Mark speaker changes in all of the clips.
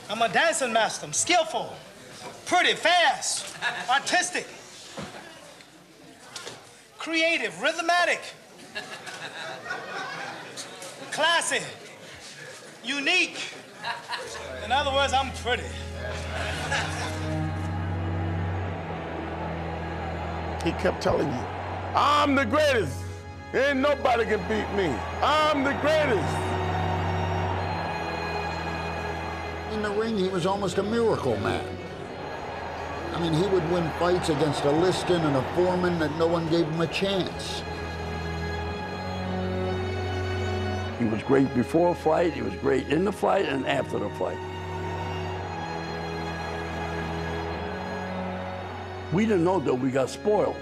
Speaker 1: I'm a dancing master. I'm skillful, pretty, fast, artistic, creative, rhythmatic, classy, unique. In other words, I'm pretty.
Speaker 2: He kept telling you, I'm the greatest. Ain't nobody can beat me. I'm the greatest.
Speaker 3: In the ring, he was almost a miracle man. I mean, he would win fights against a Liston and a Foreman that no one gave him a chance.
Speaker 4: He was great before a fight, he was great in the fight and after the fight. We didn't know that we got spoiled.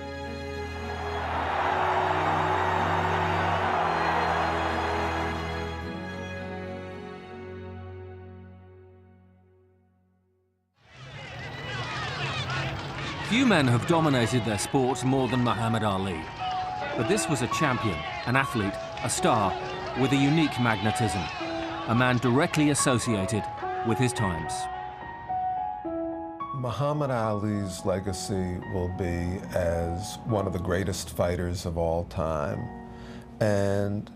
Speaker 5: Few men have dominated their sport more than Muhammad Ali. But this was a champion, an athlete, a star, with a unique magnetism, a man directly associated with his times.
Speaker 6: Muhammad Ali's legacy will be as one of the greatest fighters of all time, and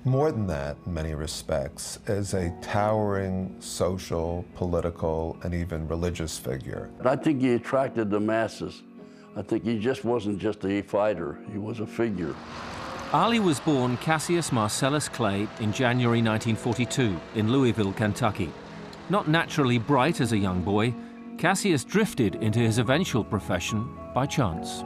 Speaker 6: more than that, in many respects, as a towering social, political, and even religious figure.
Speaker 4: I think he attracted the masses. I think he just wasn't just a fighter, he was a figure.
Speaker 5: Ali was born Cassius Marcellus Clay in January 1942 in Louisville, Kentucky. Not naturally bright as a young boy, Cassius drifted into his eventual profession by chance.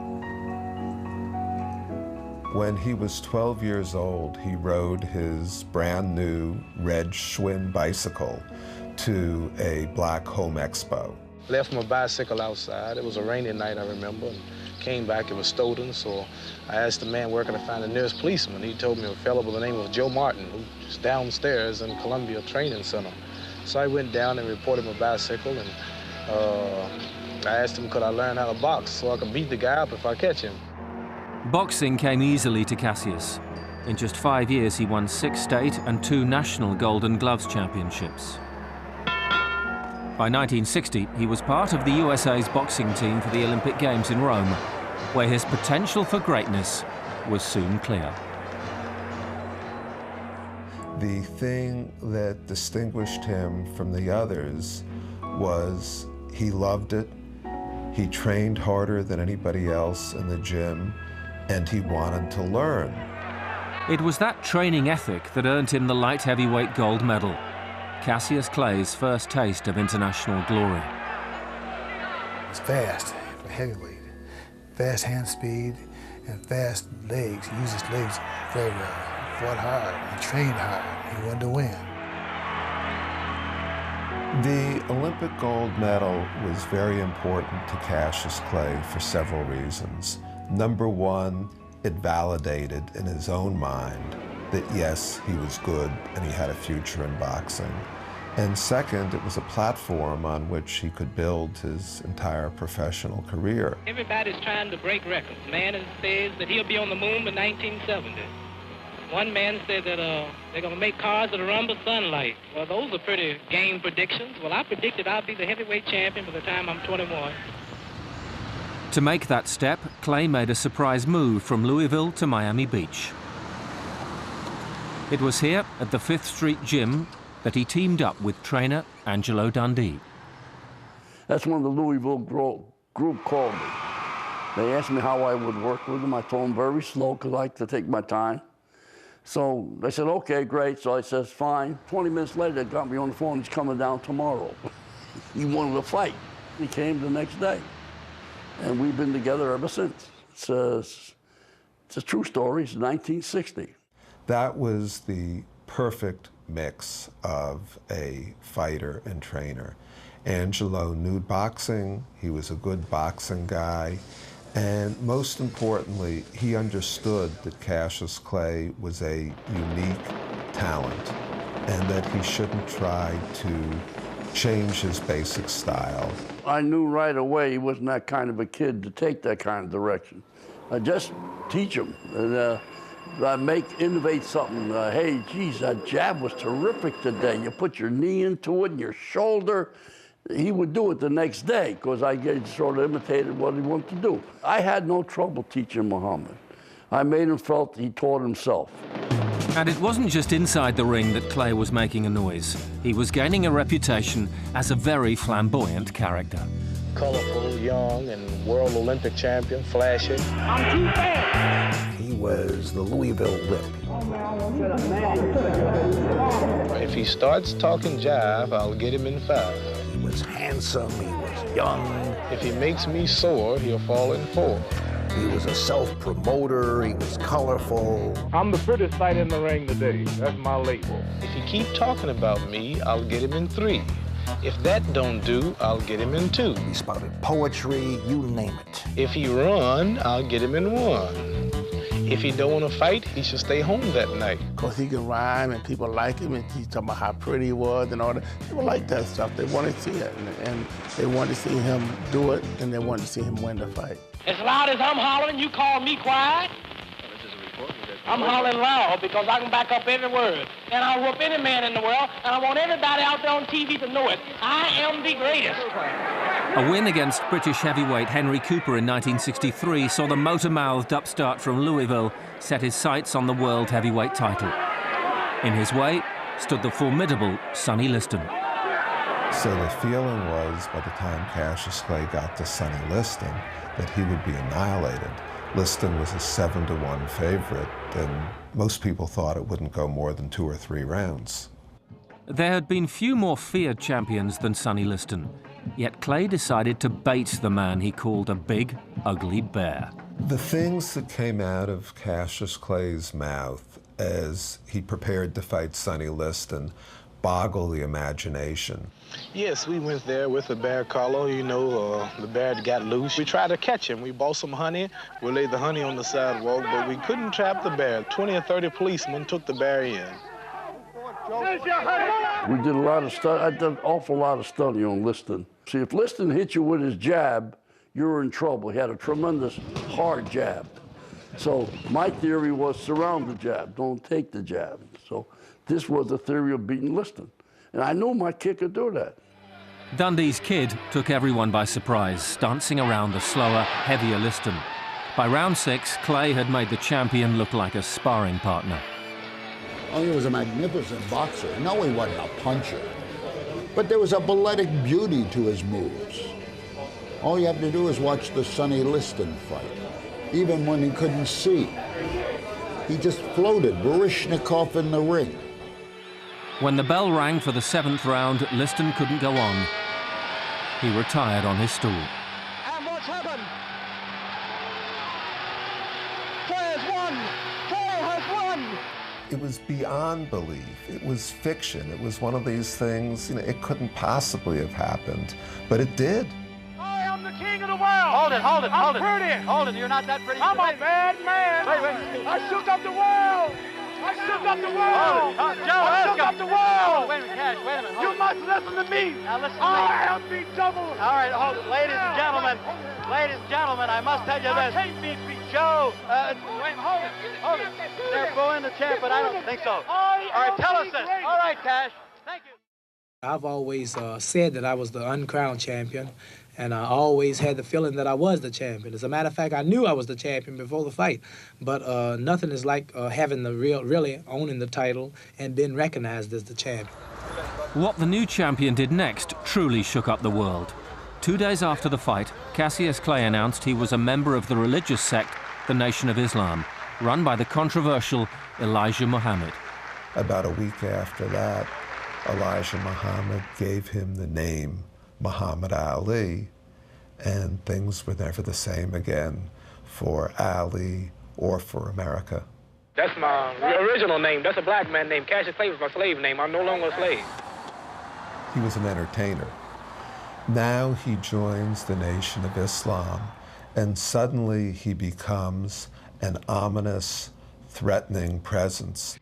Speaker 6: When he was 12 years old, he rode his brand new red Schwinn bicycle to a black home expo.
Speaker 7: Left my bicycle outside. It was a rainy night, I remember, and came back, it was stolen, so I asked the man where could I find the nearest policeman. He told me a fellow by the name of Joe Martin, who's downstairs in Columbia Training Center. So I went down and reported my bicycle, and I asked him could I learn how to box so I could beat the guy up if I catch him.
Speaker 5: Boxing came easily to Cassius. In just 5 years, he won 6 state and 2 national Golden Gloves championships. By 1960, he was part of the USA's boxing team for the Olympic Games in Rome, where his potential for greatness was soon clear.
Speaker 6: The thing that distinguished him from the others was he loved it, he trained harder than anybody else in the gym, and he wanted to learn.
Speaker 5: It was that training ethic that earned him the light heavyweight gold medal, Cassius Clay's first taste of international glory.
Speaker 8: He's fast for heavyweight, fast hand speed and fast legs. He used his legs very well. He fought hard, he trained hard, he wanted to win.
Speaker 6: The Olympic gold medal was very important to Cassius Clay for several reasons. Number one, it validated in his own mind that yes, he was good and he had a future in boxing. And second, it was a platform on which he could build his entire professional career.
Speaker 9: Everybody's trying to break records. Man says that he'll be on the moon by 1970. One man said that they're going to make cars that'll run by sunlight. Well, those are pretty game predictions. Well, I predicted I'll be the heavyweight champion by the time I'm 21.
Speaker 5: To make that step, Clay made a surprise move from Louisville to Miami Beach. It was here at the 5th Street Gym that he teamed up with trainer Angelo Dundee.
Speaker 4: That's when the Louisville group called me. They asked me how I would work with them. I told them very slow because I like to take my time. So they said, okay, great. So I said, fine. 20 minutes later, they got me on the phone. He's coming down tomorrow. He wanted to fight. He came the next day. And we've been together ever since. It's a true story. It's 1960.
Speaker 6: That was the perfect mix of a fighter and trainer. Angelo knew boxing. He was a good boxing guy. And most importantly, he understood that Cassius Clay was a unique talent and that he shouldn't try to change his basic style.
Speaker 4: I knew right away he wasn't that kind of a kid to take that kind of direction. I just teach him. And, innovate something. Hey, geez, that jab was terrific today. You put your knee into it and your shoulder. He would do it the next day because I sort of imitated what he wanted to do. I had no trouble teaching Muhammad. I made him felt he taught himself.
Speaker 5: And it wasn't just inside the ring that Clay was making a noise. He was gaining a reputation as a very flamboyant character.
Speaker 7: Colorful, young, and world Olympic champion, flashy.
Speaker 1: I'm too fast.
Speaker 8: He was the Louisville Lip.
Speaker 7: If he starts talking jive, I'll get him in 5.
Speaker 8: He was handsome, he was young.
Speaker 7: If he makes me sore, he'll fall in 4.
Speaker 8: He was a self-promoter, he was colorful.
Speaker 10: I'm the prettiest sight in the ring today. That's my label.
Speaker 7: If he keep talking about me, I'll get him in 3. If that don't do, I'll get him in 2.
Speaker 8: He spouted poetry, you name it.
Speaker 7: If he run, I'll get him in 1. If he don't want to fight, he should stay home that night.
Speaker 2: Because he can rhyme and people like him and he's talking about how pretty he was and all that. People like that stuff. They want to see it and they want to see him do it and they want to see him win the fight.
Speaker 9: As loud as I'm hollering, you call me quiet? I'm hollering loud because I can back up every word. And I'll whoop any man in the world, and I want everybody out there on TV to know it. I am the greatest.
Speaker 5: A win against British heavyweight Henry Cooper in 1963 saw the motor-mouthed upstart from Louisville set his sights on the world heavyweight title. In his way stood the formidable Sonny Liston.
Speaker 6: So the feeling was, by the time Cassius Clay got to Sonny Liston, that he would be annihilated. Liston was a 7-1 favorite, and most people thought it wouldn't go more than 2 or 3 rounds.
Speaker 5: There had been few more feared champions than Sonny Liston, yet Clay decided to bait the man he called a big, ugly bear.
Speaker 6: The things that came out of Cassius Clay's mouth as he prepared to fight Sonny Liston boggle the imagination.
Speaker 7: Yes, we went there with the bear collar. You know, the bear got loose. We tried to catch him. We bought some honey. We laid the honey on the sidewalk, but we couldn't trap the bear. 20 or 30 policemen took the bear in.
Speaker 4: We did a lot of study. I did an awful lot of study on Liston. See, if Liston hit you with his jab, you were in trouble. He had a tremendous hard jab. So my theory was surround the jab, don't take the jab. So this was the theory of beating Liston. And I knew my kid could do that.
Speaker 5: Dundee's kid took everyone by surprise, dancing around the slower, heavier Liston. By round 6, Clay had made the champion look like a sparring partner.
Speaker 3: Oh, he was a magnificent boxer. No, he wasn't a puncher. But there was a balletic beauty to his moves. All you have to do is watch the Sonny Liston fight. Even when he couldn't see, he just floated Baryshnikov in the ring.
Speaker 5: When the bell rang for the 7th round, Liston couldn't go on. He retired on his stool.
Speaker 1: And what's happened? Clay has won! Clay has won!
Speaker 6: It was beyond belief. It was fiction. It was one of these things, you know, it couldn't possibly have happened, but it did.
Speaker 1: I am the king of the world! Hold it, hold it, hold it. I'm pretty! Hold it, you're not that pretty. I'm a bad man! Wait. I shook up the world! I shook up the world! Joe, I shook up the world! Wait a minute, Cash, wait a minute. You must listen to me! Now listen to me. I am beat double! All right, hold it. Ladies and gentlemen, I must tell you this. I can't beat Joe, wait, hold it. They're booing the champ, but I don't think so. All right, tell us this. All right, Cash. Thank you.
Speaker 11: I've always said that I was the uncrowned champion, and I always had the feeling that I was the champion. As a matter of fact, I knew I was the champion before the fight, but nothing is like having the really owning the title and being recognized as the champion.
Speaker 5: What the new champion did next truly shook up the world. 2 days after the fight, Cassius Clay announced he was a member of the religious sect, the Nation of Islam, run by the controversial Elijah Muhammad.
Speaker 6: About a week after that, Elijah Muhammad gave him the name Muhammad Ali, and things were never the same again for Ali or for America.
Speaker 9: That's my original name. That's a black man name. Cassius Clay was my slave name. I'm no longer a slave.
Speaker 6: He was an entertainer. Now he joins the Nation of Islam, and suddenly he becomes an ominous, threatening presence.